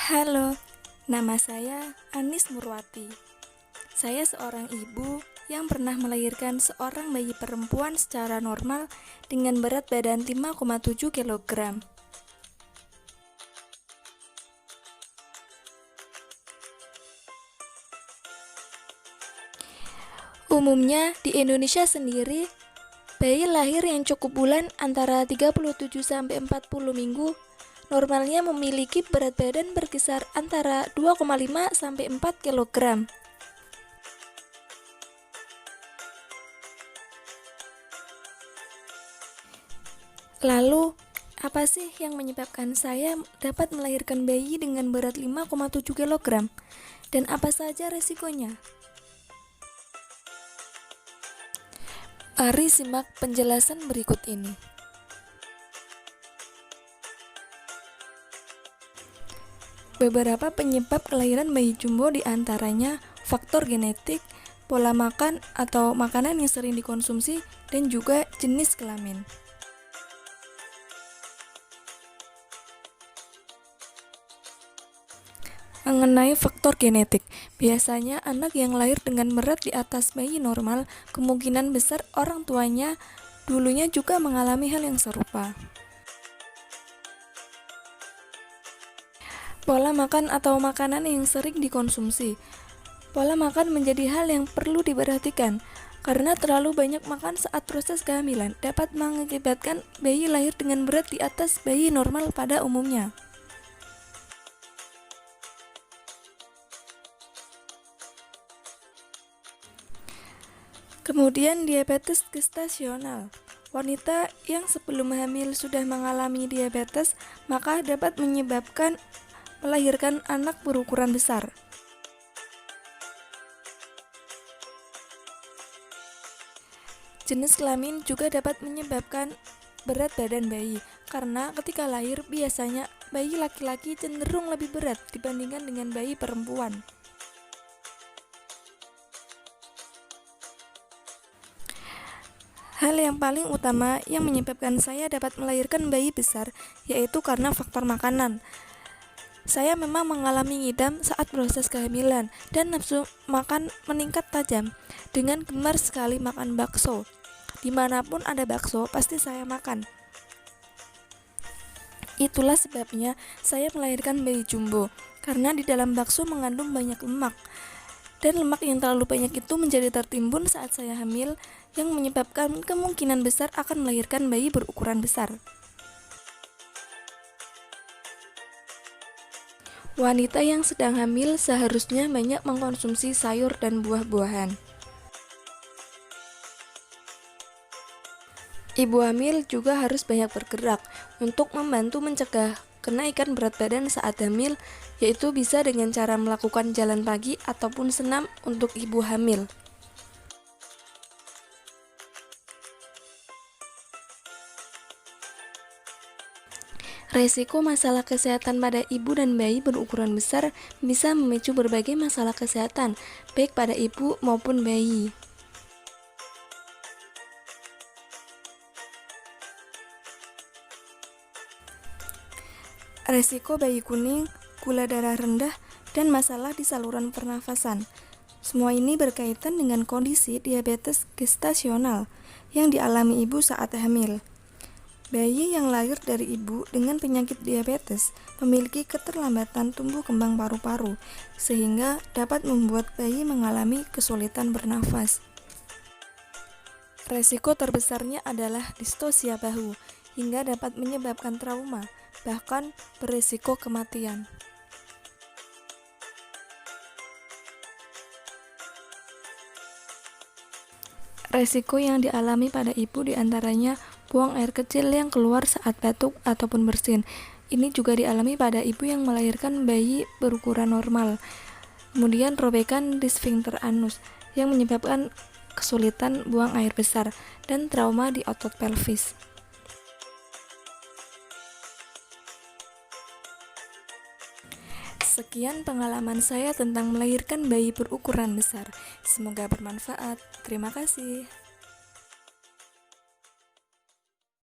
Halo, nama saya Anis Murwati. Saya seorang ibu yang pernah melahirkan seorang bayi perempuan secara normal dengan berat badan 5,7 kg. Umumnya di Indonesia sendiri, bayi lahir yang cukup bulan antara 37-40 minggu normalnya memiliki berat badan berkisar antara 2,5 sampai 4 kg. Lalu, apa sih yang menyebabkan saya dapat melahirkan bayi dengan berat 5,7 kg? Dan apa saja resikonya? Mari simak penjelasan berikut ini. Beberapa penyebab kelahiran bayi jumbo diantaranya faktor genetik, pola makan atau makanan yang sering dikonsumsi, dan juga jenis kelamin. Mengenai faktor genetik, biasanya anak yang lahir dengan berat di atas bayi normal, kemungkinan besar orang tuanya dulunya juga mengalami hal yang serupa. Pola makan atau makanan yang sering dikonsumsi. Pola makan menjadi hal yang perlu diperhatikan, karena terlalu banyak makan saat proses kehamilan dapat mengakibatkan bayi lahir dengan berat di atas bayi normal pada umumnya. Kemudian diabetes gestasional. Wanita yang sebelum hamil sudah mengalami diabetes, maka dapat menyebabkan melahirkan anak berukuran besar. Jenis kelamin juga dapat menyebabkan berat badan bayi, karena ketika lahir biasanya bayi laki-laki cenderung lebih berat dibandingkan dengan bayi perempuan. Hal yang paling utama yang menyebabkan saya dapat melahirkan bayi besar yaitu karena faktor makanan. Saya memang mengalami ngidam saat proses kehamilan dan nafsu makan meningkat tajam dengan gemar sekali makan bakso. Dimanapun ada bakso, pasti saya makan. Itulah sebabnya saya melahirkan bayi jumbo, karena di dalam bakso mengandung banyak lemak. Dan lemak yang terlalu banyak itu menjadi tertimbun saat saya hamil, yang menyebabkan kemungkinan besar akan melahirkan bayi berukuran besar. Wanita yang sedang hamil seharusnya banyak mengkonsumsi sayur dan buah-buahan. Ibu hamil juga harus banyak bergerak untuk membantu mencegah kenaikan berat badan saat hamil, yaitu bisa dengan cara melakukan jalan pagi ataupun senam untuk ibu hamil. Resiko masalah kesehatan pada ibu dan bayi berukuran besar bisa memicu berbagai masalah kesehatan, baik pada ibu maupun bayi. Resiko bayi kuning, gula darah rendah, dan masalah di saluran pernafasan. Semua ini berkaitan dengan kondisi diabetes gestasional yang dialami ibu saat hamil. Bayi yang lahir dari ibu dengan penyakit diabetes memiliki keterlambatan tumbuh kembang paru-paru, sehingga dapat membuat bayi mengalami kesulitan bernafas. Resiko terbesarnya adalah distosia bahu, hingga dapat menyebabkan trauma, bahkan beresiko kematian. Resiko yang dialami pada ibu diantaranya buang air kecil yang keluar saat batuk ataupun bersin. Ini juga dialami pada ibu yang melahirkan bayi berukuran normal. Kemudian robekan di sphincter anus yang menyebabkan kesulitan buang air besar dan trauma di otot pelvis. Sekian pengalaman saya tentang melahirkan bayi berukuran besar. Semoga bermanfaat. Terima kasih.